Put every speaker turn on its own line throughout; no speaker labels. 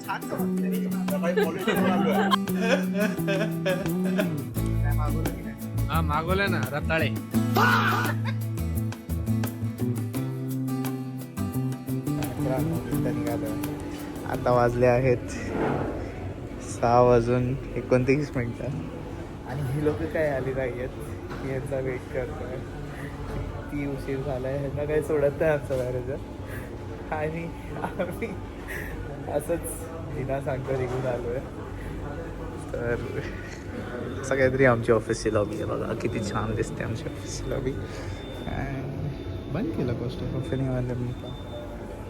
छान काय मागवलं की नाही?
हा मागवलंय ना रताळे.
निघालो. आता वाजले आहेत 6:29 आणि ही लोक काय आली नाही आहेत. यांचा वेट करतोय. किती उशीर झालाय. ह्यांना काही सोडत नाही आमचं मॅरेजर. आणि आम्ही असंच बिना सांगतो निघून आलो आहे. तर असं काहीतरी आमची ऑफिसची लॉबी आहे बघा. किती छान दिसते आमची ऑफिसची लॉबी. बंद केलं कोस्टा कॉफीने मी पण.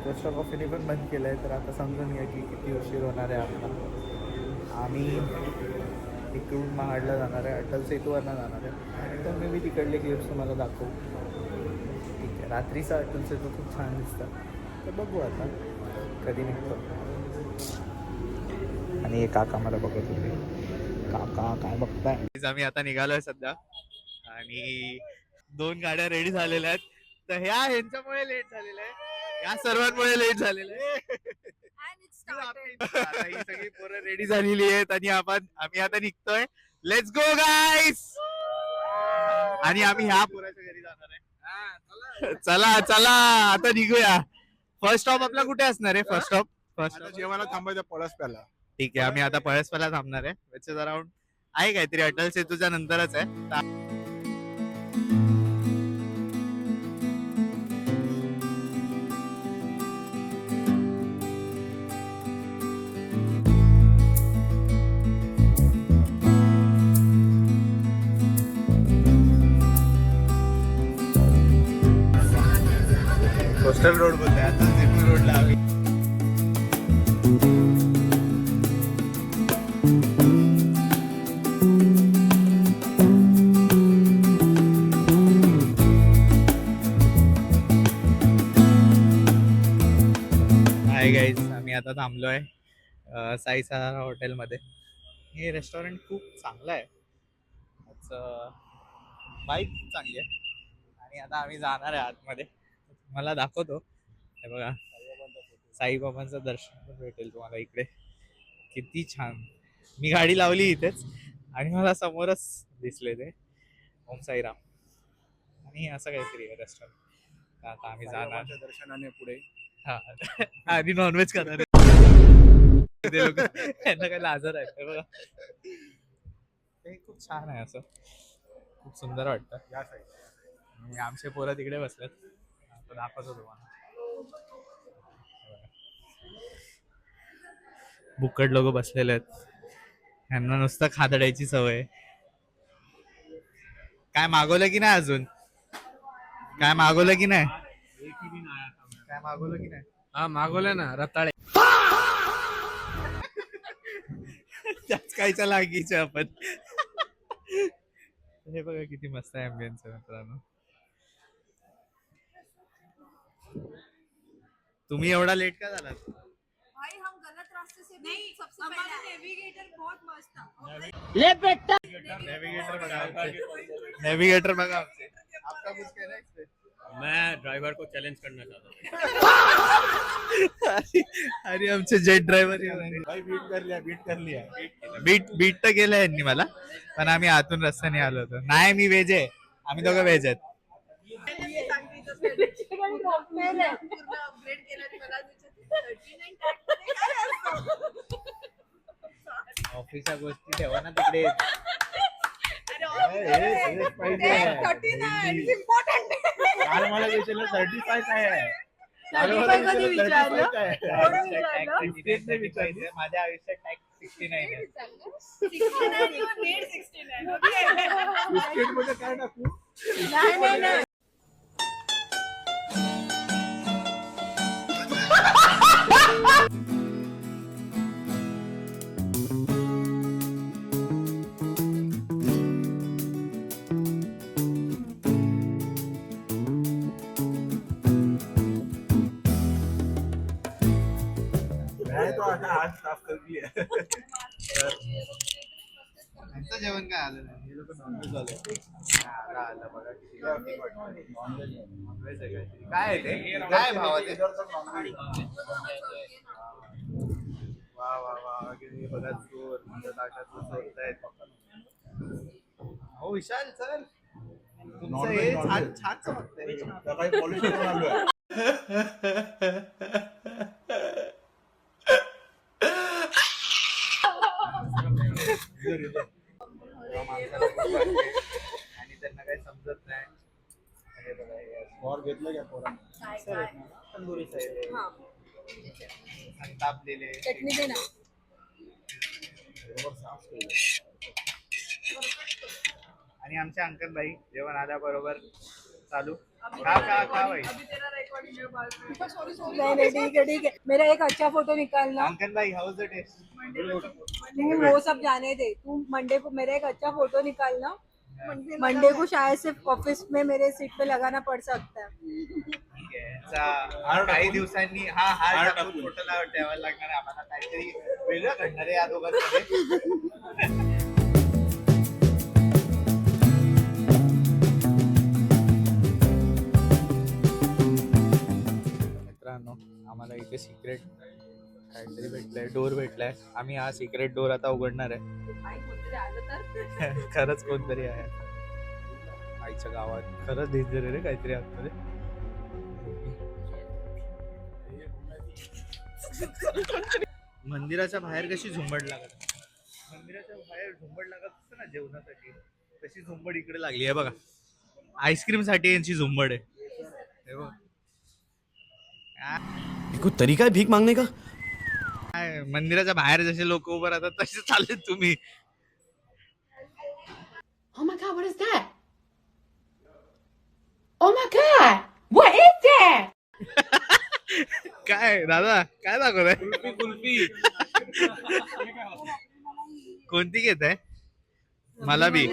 कोस्टा कॉफीने पण बंद केलं आहे. तर आता समजून घ्या की किती उशीर होणार आहे आपला. आम्ही इकडून महाडला जाणार आहे. अटल सेतूवरनं जाणार आहे. तर मी तिकडले क्लिप्स तुम्हाला दाखवू. ठीक आहे. रात्रीचा अटल सेतू खूप छान दिसतं. तर बघू आता कधी निघतो. आणि हे काका मला बघत होते. काका काय बघताय. आम्ही आता निघालोय सध्या आणि 2 गाड्या रेडी झालेल्या आहेत. तर ह्यांच्यामुळे लेट झालेलं आहे. या सर्वांमुळे लेट झालेलं आहे. आता ही सगळी पोरं रेडी झालेली आहेत आणि आम्ही आता निघतोय. लेट्स गो गाईस. आणि आम्ही ह्या पोराच्या घरी जाणार आहे. चला चला आता निघूया. फर्स्ट स्टॉप आपला कुठे असणार आहे? फर्स्ट स्टॉप
जेवायला थांबायचं पळसप्याला.
ठीक आहे. आम्ही आता पळसपाला थांबणार आहे. विच इज अराउंड आहे काहीतरी अटल सेतूच्या नंतरच आहे. कोस्टल रोड बोलतोय आता. सेतू रोडला आम्ही. गाईज आम्ही आता थांबलोय साईसा हॉटेलमध्ये. हे रेस्टॉरंट खूप चांगलं आहे. वाईब खूप चांगली आहे. आणि आता आम्ही जाणार आहे आतमध्ये. मला दाखवतो. हे बघा साईबाबांचं दर्शन पण भेटेल तुम्हाला इकडे. किती छान. मी गाडी लावली इथेच आणि मला समोरच दिसले ते ओम साईराम. आणि असं काहीतरी आहे रेस्टॉरंट. आता आम्ही जाणार
दर्शनाने पुढे.
हा आणि नॉनव्हेज खाणार ते लोक. त्यांना काही लाजर आहे. हे बघा ते खूप छान आहे. असं खूप सुंदर वाटतं.
या साईड
आमचे पोरं तिकडे बसलेत. दाखवतो तुम्हाला. बुक्कड लोक बसलेले आहेत. यांना नुसतं खादडायची सवय. काय मागवलं की नाही अजून? काय मागवलं की नाही? काय मागवलं की नाही?
हा मागवलंय ना रताळे.
त्याच कायच्या लागीचे आपण. हे बघा किती मस्त आहे अँबियन्स मित्रांनो. तुम्ही एवढा लेट का झालात?
भाई हम गलत रास्ते से नहीं सबसे हमारा नेविगेटर बहुत मस्त था.
ले बेटा नेविगेटर बघा आमचे. नेविगेटर बघा आमचे. आपका कुछ कहना है इस पे?
मैं ड्राइवर को चैलेंज करना चाहता हूँ.
अरे आमचे जेट ड्रायव्हर
भाई बीट कर लिया.
बीट तर केलं यांनी मला. पण आम्ही आतून रस्त्याने आलो होतो. नाही मी व्हेज आहे. आम्ही दोघं व्हेज आहेत. ऑफिसच्या गोष्टी ठेवा ना तिकडे.
मला विचारलं 35 काय आहे.
माझ्या आयुष्यात टॅक्स 69 आहे.
बिस्किट मध्ये काय टाकू? आज साफ कर दिया.
यांचं जेवण काय आलं नाही. हे लोक नॉनव्हेज आलं. आलं बघा किती नॉनव्हेज आहे काहीतरी. काय आहे ते? काय भाव आहे ते? वा वा वा किती बघा चोर माझ्या ताटातून चोरतायत. हो विशाल सर तुमचं हे छान छान चमकतंय.
काही पॉलिश करून आलोय.
माणसाला भूक लागते आणि त्यांना काही समजत नाही. हे बघा हे असं.
फॉर घेतलं का पोरा?
सर आहेत ना, तंदुरी साहेब आहे.
हा.
आणि तापलेले
चटणी दे ना.
बरोबर साफ केलं.
आणि आमचे अंकनबाई जेवण आल्याबरोबर चालू खा खा खा भाई.
नहीं नहीं ठीक है ठीक है. मेरा एक अच्छा फोटो निकालना.
अंकनबाई हाउस द टेस्ट.
नहीं वो सब जाने दे. तू मंडे को मेरा एक अच्छा फोटो निकालना. मंडे को शायद से ऑफिस में मेरे सीट पे लगाना पड़ सकता है.
ठीक आहे. काही दिवसांनी हा हार टाकून फोटोला ठेवायला लागणार आहे आम्हाला. काहीतरी वेगळं घडणार आहे या दोघांमध्ये. मित्रांनो आम्हाला इथे सिक्रेट काहीतरी भेटलंय. डोर भेटलाय. आम्ही हा सिक्रेट डोर आता उघडणार आहे. खरंच कोणतरी आहे आईच्या गावात. खरंच डेंजर आहे रे काहीतरी आतमध्ये. मंदिराच्या बाहेर कशी झुंबड लागत, मंदिराच्या बाहेर झुंबड लागत असतं ना जेवणासाठी, तशी झुंबड इकडे लागली आहे बघा. आईस्क्रीम साठी यांची झुंबड आहे. हे बघ.
कोई तरीका है भीख मांगने का?
काय मंदिराच्या बाहेर जसे लोक उभं राहतात तसे चालले तुम्ही.
Oh my God, what is that? Oh my God, what is that?
काय दादा काय दाखवत
कुल्फी.
कोणती घेत आहे? मला बी.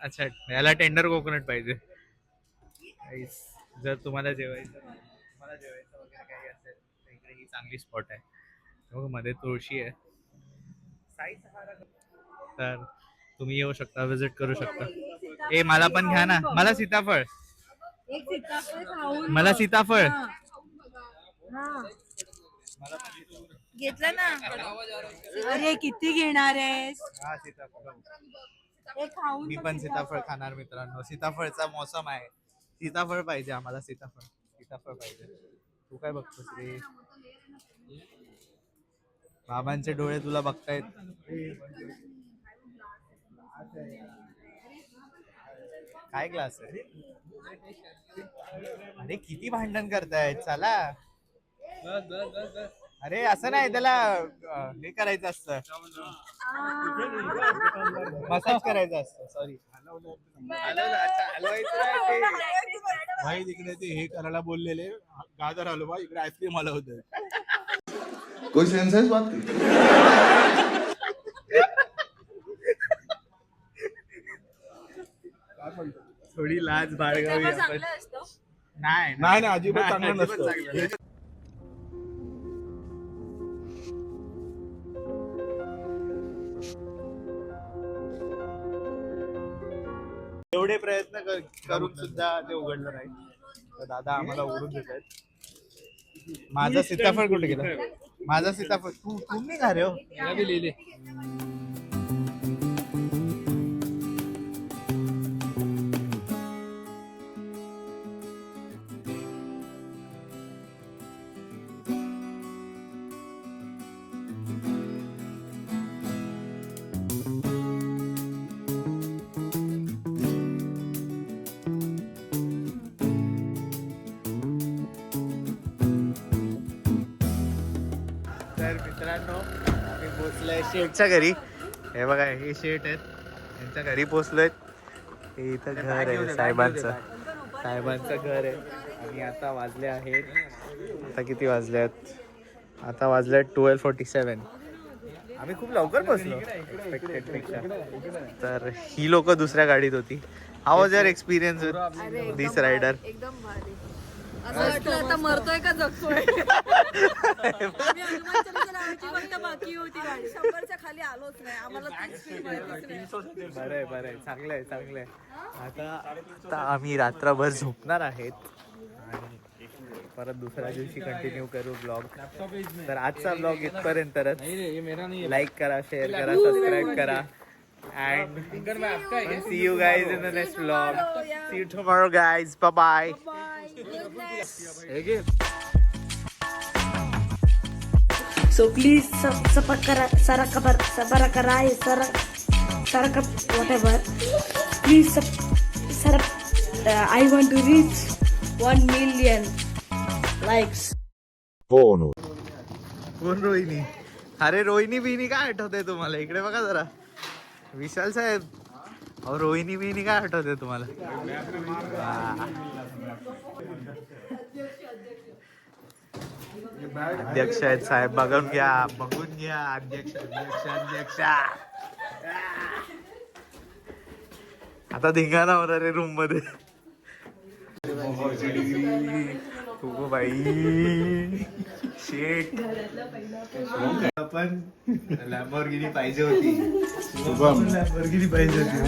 अच्छा याला टेंडर कोकोनट पाहिजे. जर तुम्हाला जेवायचं वगैरे काही असेल तर इकडे ही चांगली स्पॉट आहे. बघ मध्ये तुळशी आहे. साई सहारा तर तुम्ही येऊ शकता, विजिट करू शकता. ए मला पण घ्या ना. मला सीताफळ.
एक सीताफळ खाऊन
मला सीताफळ.
घेतलं ना. अरे किती घेणार आहेस?
हा सीताफळ.
एक खाऊन
मी पण सीताफळ खाणार मित्रांनो. सीताफळचा मोसम आहे. सीताफळ पाहिजे आम्हाला. सीताफळ पाहिजे. तू काय बघतोस रे? बाबांचे डोळे तुला बघतायत. काय ग्लास आहे? अरे किती भांडण करतायत. चला. अरे असं नाही, त्याला हे करायचं असतं, मसाज करायचं असतं. सॉरी
भाई तिकडे ते हे करायला बोललेले गाजर हलवा, इकडे आईस्क्रीम आलं होतं.
कोई सेंस है इस बात की?
थोडी लाज बाळगावी आपण.
चांगलं असतं.
नाही
नाही अजिबात चांगलं
अजिबात
नसतं.
चांगलं नसतं. एवढे प्रयत्न करून सुद्धा ते उघडलं नाही. तर दादा आम्हाला उघडून देत आहेत. माझा सीताफळ कुठे गेला? माझा सीताफळ तुम्ही घा रे हो. लिहिले. तर मित्रांनो आम्ही पोचलोय शेठच्या घरी. हे बघा हे शेठ आहेत, यांच्या घरी पोचलोय. हे इथं घर आहे साहेबांचं घर आहे. आणि आता वाजले आहेत, आता किती वाजले आहेत? आता वाजले 12:47. आम्ही खूप लवकर पोचलो एक्सपेक्टेड पेक्षा. तर ही लोक दुसऱ्या गाडीत होती. How was your experience with this rider?
एकदम भारी. असं वाटलं आता मरतोय का जगतोय. आम्ही हनुमान चालीसा लावायची फक्त बाकी होती गाडी. 100च्या खाली आलोच नाही. आम्हाला ती स्पीड माहितीच नाही.
बरं आहे चांगलं आहे. आता आम्ही रात्रभर झोपणार आहेत आणि परत दुसऱ्या दिवशी कंटिन्यू करू ब्लॉग. तर आजचा ब्लॉग इथपर्यंतच. लाईक करा, शेअर करा, सबस्क्राईब करा. And see you guys in the next vlog. See you tomorrow, guys. Bye bye.
So please subscribe, whatever. Please I want to reach 1 million likes.
कोण रोहिणी? अरे रोहिणी बिहिणी काय आठवते तुम्हाला? इकडे बघा जरा. विशाल साहेब, अहो रोहिणी बिहिणी काय आठवते तुम्हाला? अध्यक्ष आहेत साहेब, बघून घ्या अध्यक्ष. आता धिंगाणा होणार आहे रूम मध्ये. हो बाई शेट, आपण लॅम्बोर्गिनी पाहिजे होती. लॅम्बोर्गिनी पाहिजे होती.